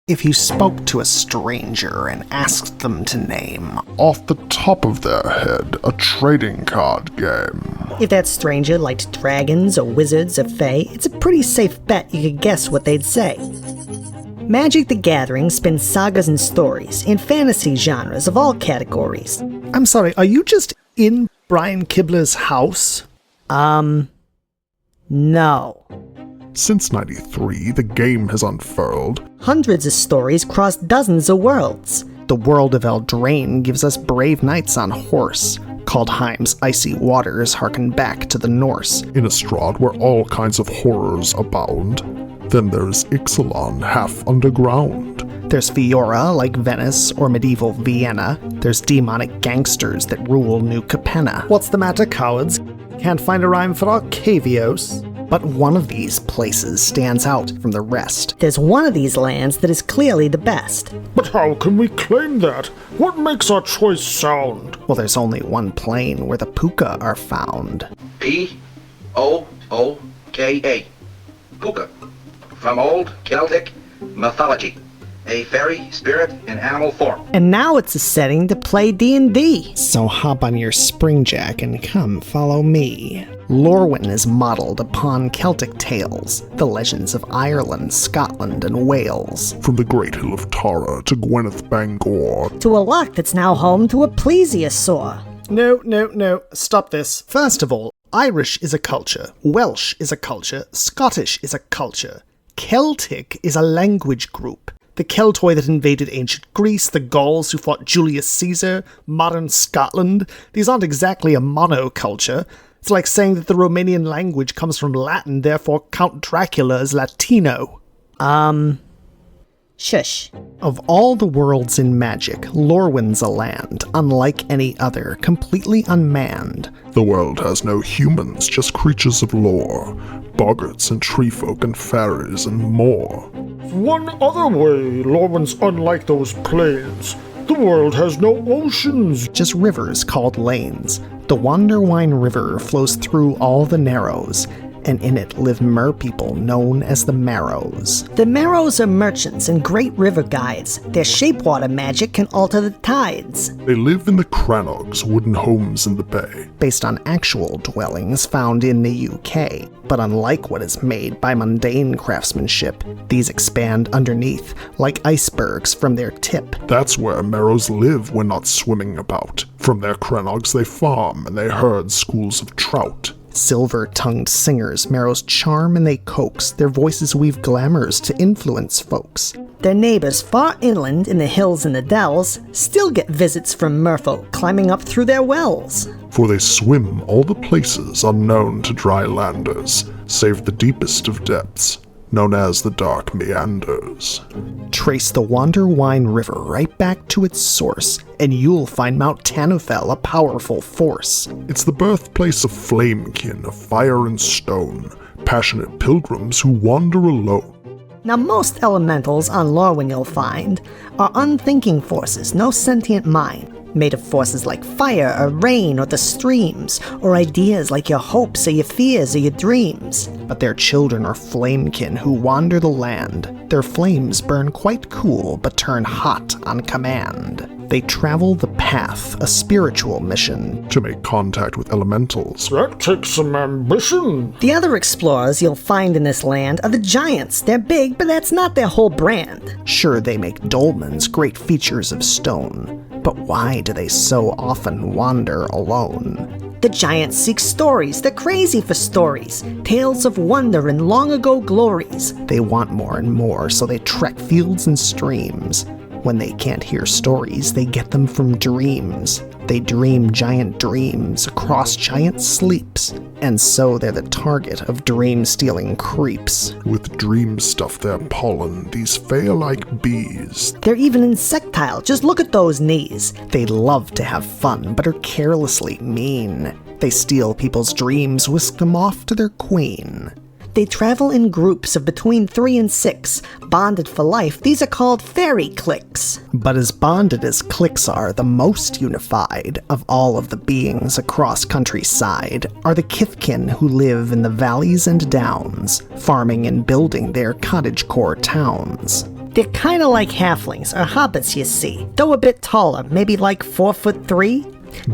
If you spoke to a stranger and asked them to name, off the top of their head, a trading card game. If that stranger liked dragons or wizards or fae, it's a pretty safe bet you could guess what they'd say. Magic the Gathering spins sagas and stories in fantasy genres of all categories. I'm sorry, are you just in Brian Kibler's house? No. Since '93, the game has unfurled Hundreds of stories cross dozens of worlds. The world of Eldraine gives us brave knights on horse. Kaldheim's icy waters harken back to the Norse. in a Strahd where all kinds of horrors abound. Then there's Ixalan, half underground. There's Fiora, like Venice or medieval Vienna. There's demonic gangsters that rule New Capenna. What's the matter, cowards? Can't find a rhyme for Arcavios? But one of these places stands out from the rest. There's one of these lands that is clearly the best. But how can we claim that? What makes our choice sound? Well, there's only one plane where the Puka are found. P-O-O-K-A. Puka. From old Celtic mythology. A fairy spirit in animal form. And now it's a setting to play D&D. So hop on your springjack and come follow me. Lorwyn is modeled upon Celtic tales, the legends of Ireland, Scotland, and Wales. From the Great Hill of Tara to Gwyneth Bangor. To a loch that's now home to a plesiosaur. No, stop this. First of all, Irish is a culture, Welsh is a culture, Scottish is a culture, Celtic is a language group. The Keltoi that invaded ancient Greece, the Gauls who fought Julius Caesar, modern Scotland, these aren't exactly a monoculture. It's like saying that the Romanian language comes from Latin, therefore Count Dracula is Latino. Shush. Of all the worlds in Magic, Lorwyn's a land, unlike any other, completely unmanned. The world has no humans, just creatures of lore. Boggarts and treefolk and fairies and more. One other way, Lorwyn's unlike those plains. The world has no oceans. Just rivers called lanes. The Wanderwine River flows through all the Narrows, and in it live merpeople known as the Marrows. The Marrows are merchants and great river guides. Their shapewater magic can alter the tides. They live in the Crannogs, wooden homes in the bay. Based on actual dwellings found in the UK. But unlike what is made by mundane craftsmanship, these expand underneath, like icebergs from their tip. That's where Marrows live when not swimming about. From their Crannogs they farm, and they herd schools of trout. Silver-tongued singers, Marrows charm and they coax. Their voices weave glamours to influence folks. Their neighbors far inland in the hills and the dells still get visits from merfolk climbing up through their wells. For they swim all the places unknown to drylanders, save the deepest of depths, known as the Dark Meanders. Trace the Wanderwine River right back to its source, and you'll find Mount Tanufel a powerful force. It's the birthplace of flamekin, of fire and stone, passionate pilgrims who wander alone. Now most elementals on Lorwyn you'll find are unthinking forces, no sentient mind, made of forces like fire or rain or the streams, or ideas like your hopes or your fears or your dreams. But their children are flamekin who wander the land. Their flames burn quite cool but turn hot on command. They travel the path, a spiritual mission. To make contact with elementals. That takes some ambition. The other explorers you'll find in this land are the Giants. They're big, but that's not their whole brand. Sure, they make dolmens, great features of stone. But why do they so often wander alone? The Giants seek stories. They're crazy for stories. Tales of wonder and long ago glories. They want more and more, so they trek fields and streams. When they can't hear stories, they get them from dreams. They dream giant dreams across giant sleeps, and so they're the target of dream-stealing creeps. With dream stuff their pollen, these fae are like bees. They're even insectile, just look at those knees. They love to have fun, but are carelessly mean. They steal people's dreams, whisk them off to their queen. They travel in groups of between 3 and 6. Bonded for life, these are called fairy cliques. But as bonded as cliques are, the most unified of all of the beings across countryside are the Kithkin who live in the valleys and downs, farming and building their cottagecore towns. They're kinda like halflings, or hobbits you see, though a bit taller, maybe like 4'3".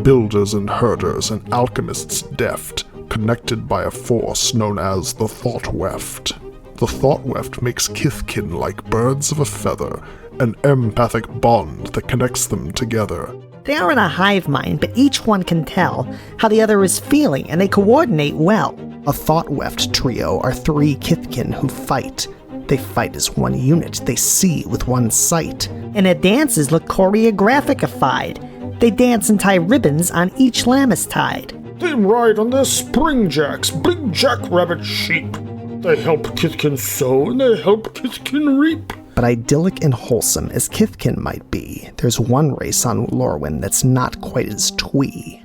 Builders and herders and alchemists deft, connected by a force known as the Thought Weft. The Thought Weft makes Kithkin like birds of a feather, an empathic bond that connects them together. They are in a hive mind, but each one can tell how the other is feeling, and they coordinate well. A Thought Weft trio are 3 Kithkin who fight. They fight as one unit, they see with one sight. And their dances look choreographified. They dance and tie ribbons on each lamb is tied. They ride on their springjacks, big jackrabbit sheep. They help Kithkin sow and they help Kithkin reap. But idyllic and wholesome as Kithkin might be, there's one race on Lorwyn that's not quite as twee.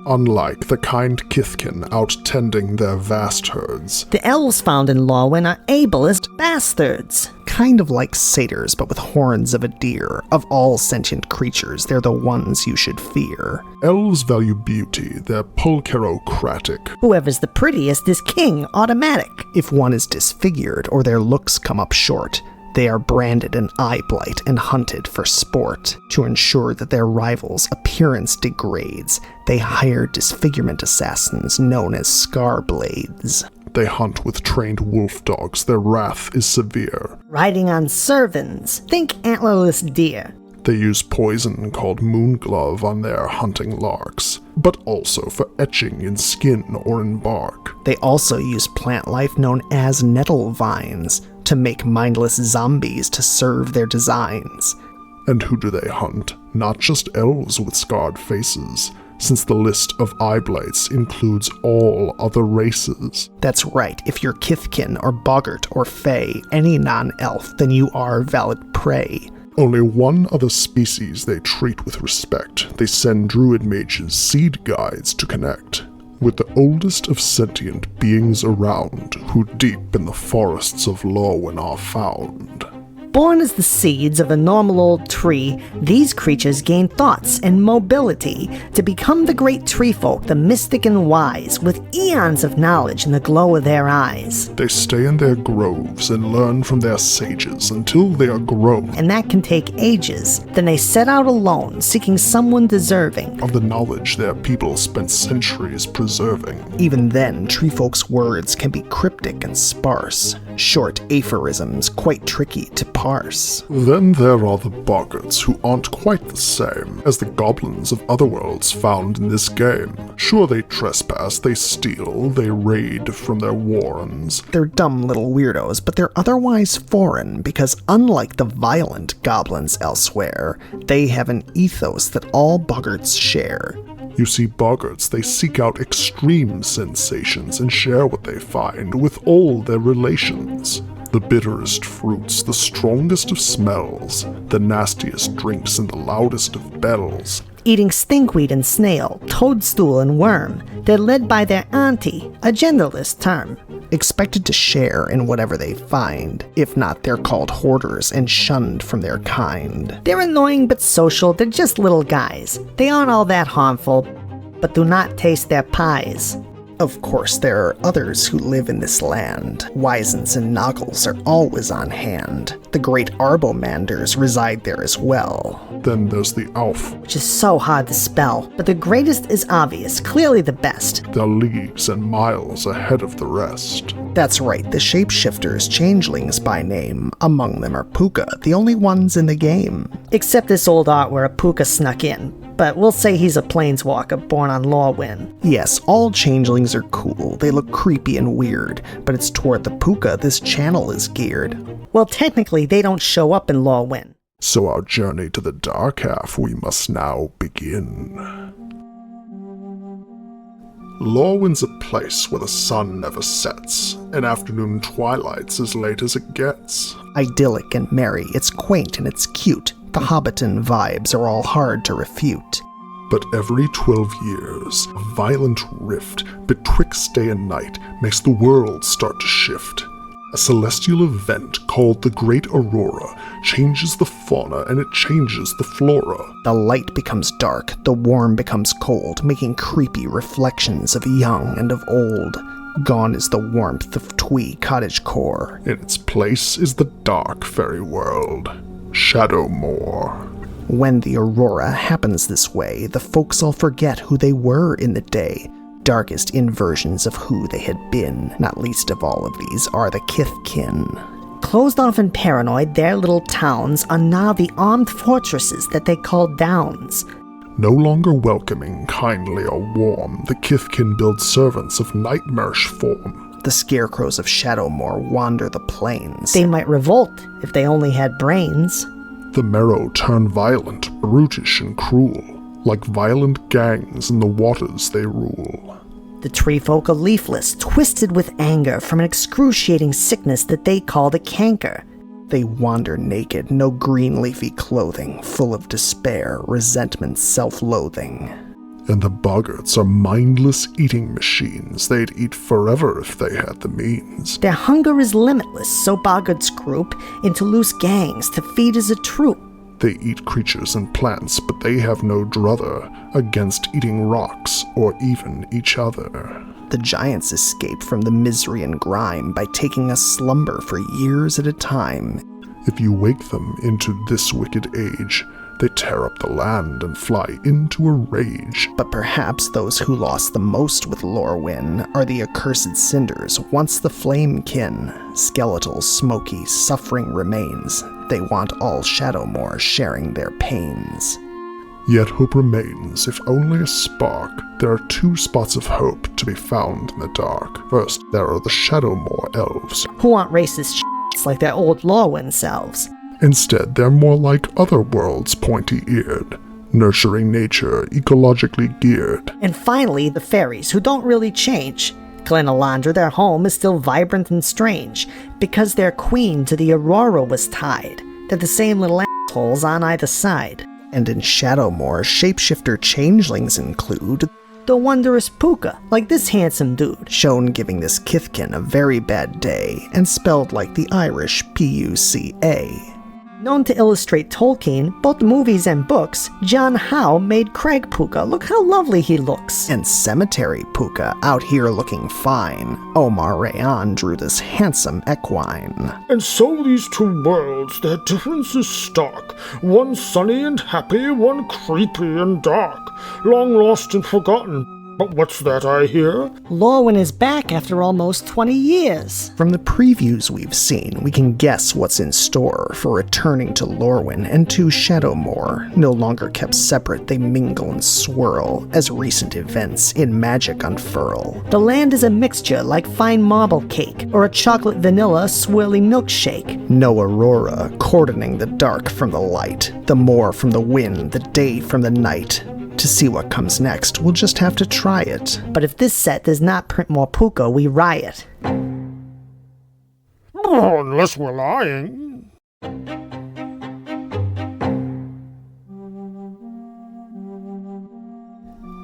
Unlike the kind Kithkin out tending their vast herds, The elves found in Lorwyn are ableist bastards. Kind of like satyrs, but with horns of a deer. Of all sentient creatures, they're the ones you should fear. elves value beauty, they're pulcherocratic. Whoever's the prettiest is king, automatic. If one is disfigured or their looks come up short, they are branded an eye blight and hunted for sport. To ensure that their rivals' appearance degrades, they hire disfigurement assassins known as Scarblades. They hunt with trained wolf dogs, their wrath is severe. Riding on servants, think antlerless deer. They use poison called moonglove on their hunting larks, but also for etching in skin or in bark. They also use plant life known as nettle vines to make mindless zombies to serve their designs. And who do they hunt? Not just elves with scarred faces, since the list of eye blights includes all other races. That's right, if you're Kithkin or Boggart or Fae, any non-elf, then you are valid prey. Only one other species they treat with respect. They send druid mages seed guides to connect with the oldest of sentient beings around, who deep in the forests of Lorwyn are found. Born as the seeds of a normal old tree, these creatures gain thoughts and mobility to become the great treefolk, the mystic and wise, with eons of knowledge in the glow of their eyes. They stay in their groves and learn from their sages until they are grown And that can take ages. Then they set out alone, seeking someone deserving. of the knowledge their people spent centuries preserving. Even then, treefolk's words can be cryptic and sparse. Short aphorisms, quite tricky to parse. Then there are the boggarts, who aren't quite the same as the goblins of other worlds found in this game. Sure, they trespass, they steal, they raid from their warrens. They're dumb little weirdos, but they're otherwise foreign because unlike the violent goblins elsewhere, they have an ethos that all boggarts share. You see, boggarts, they seek out extreme sensations and share what they find with all their relations. The bitterest fruits, the strongest of smells, the nastiest drinks and the loudest of bells. Eating stinkweed and snail, toadstool and worm, they're led by their auntie, a genderless term. Expected to share in whatever they find. If not, they're called hoarders and shunned from their kind. They're annoying but social, they're just little guys. They aren't all that harmful, but do not taste their pies. Of course, there are others who live in this land. Wisens and noggles are always on hand. The great arbomanders reside there as well. Then there's the Alf. Which is so hard to spell, but the greatest is obvious, clearly the best. They're leagues and miles ahead of the rest. That's right, the shapeshifters, changelings by name. Among them are Puka, the only ones in the game. Except this old art where a Puka snuck in, but we'll say he's a planeswalker born on Lorwyn. Yes, all changelings are cool. They look creepy and weird, but it's toward the Puka this channel is geared. Well, technically, they don't show up in Lorwyn. So our journey to the dark half we must now begin. Lorwyn's a place where the sun never sets, and afternoon twilight's as late as it gets. Idyllic and merry, it's quaint and it's cute. The Hobbiton vibes are all hard to refute. But every 12 years, a violent rift betwixt day and night makes the world start to shift. A celestial event called the Great Aurora changes the fauna and it changes the flora. The light becomes dark, the warm becomes cold, making creepy reflections of young and of old. Gone is the warmth of twee cottagecore. In its place is the dark fairy world, Shadowmoor. When the Aurora happens this way, the folks all forget who they were in the day. Darkest inversions of who they had been. Not least of all of these are the Kithkin. Closed off and paranoid, their little towns are now the armed fortresses that they call downs. No longer welcoming, kindly, or warm, the Kithkin build servants of nightmarish form. The scarecrows of Shadowmoor wander the plains. They might revolt if they only had brains. The Merrow turn violent, brutish, and cruel. Like violent gangs in the waters they rule. The Treefolk are leafless, twisted with anger from an excruciating sickness that they call the canker. They wander naked, no green leafy clothing, full of despair, resentment, self-loathing. And the boggarts are mindless eating machines. They'd eat forever if they had the means. Their hunger is limitless, so boggarts group into loose gangs to feed as a troop. They eat creatures and plants, but they have no druther against eating rocks or even each other. The giants escape from the misery and grime by taking a slumber for years at a time. If you wake them into this wicked age, they tear up the land and fly into a rage. But perhaps those who lost the most with Lorwyn are the accursed cinders, once the flame kin. Skeletal, smoky, suffering remains. They want all Shadowmoor sharing their pains. Yet hope remains, if only a spark. There are two spots of hope to be found in the dark. First, there are the Shadowmoor elves. Who aren't racist shits like their old Lorwyn selves. Instead, they're more like other worlds, pointy-eared, nurturing nature, ecologically geared. And finally, the fairies, who don't really change. Glenalandra, their home, is still vibrant and strange, because their queen to the Aurora was tied. They're the same little assholes on either side. And in Shadowmoor, shapeshifter changelings include the wondrous Puka, like this handsome dude. Shown giving this Kithkin a very bad day, and spelled like the Irish P-U-C-A. Known to illustrate Tolkien, both movies and books, John Howe made Craig Puka. Look how lovely he looks. And Cemetery Puka, out here looking fine. Omar Rayan drew this handsome equine. And so these two worlds, their difference is stark. One sunny and happy, one creepy and dark. Long lost and forgotten. But what's that I hear? Lorwyn is back after almost 20 years. From the previews we've seen, we can guess what's in store for returning to Lorwyn and to Shadowmoor. No longer kept separate, they mingle and swirl as recent events in magic unfurl. The land is a mixture like fine marble cake or a chocolate vanilla swirly milkshake. No Aurora, cordoning the dark from the light, the moor from the wind, the day from the night. To see what comes next, we'll just have to try it. But if this set does not print more Puka, we riot. Oh, unless we're lying.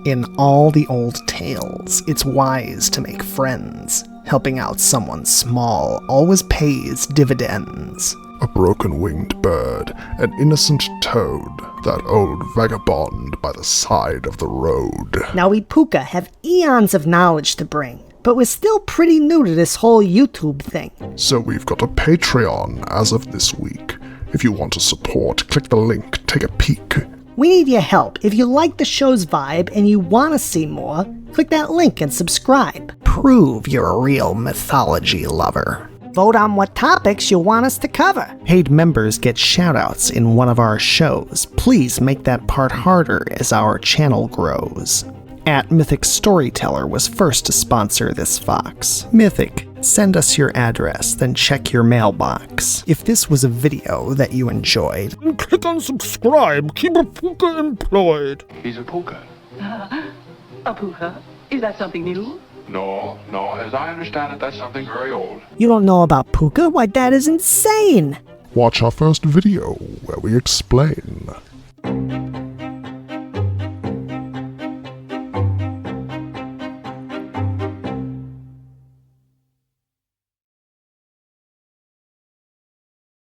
In all the old tales, it's wise to make friends. Helping out someone small always pays dividends. A broken-winged bird, an innocent toad, that old vagabond by the side of the road. Now we Puka have eons of knowledge to bring, but we're still pretty new to this whole YouTube thing. So we've got a Patreon as of this week. If you want to support, click the link, take a peek. We need your help. If you like the show's vibe and you want to see more, click that link and subscribe. Prove you're a real mythology lover. Vote on what topics you want us to cover. Paid members get shoutouts in one of our shows. Please make that part harder as our channel grows. At Mythic Storyteller was first to sponsor this Fox. Mythic, send us your address, then check your mailbox. If this was a video that you enjoyed, And click on subscribe. Keep a Puka employed. He's a Puka. A Puka? Is that something new? No, as I understand it, that's something very old. You don't know about Puka? Why, that is insane! Watch our first video where we explain.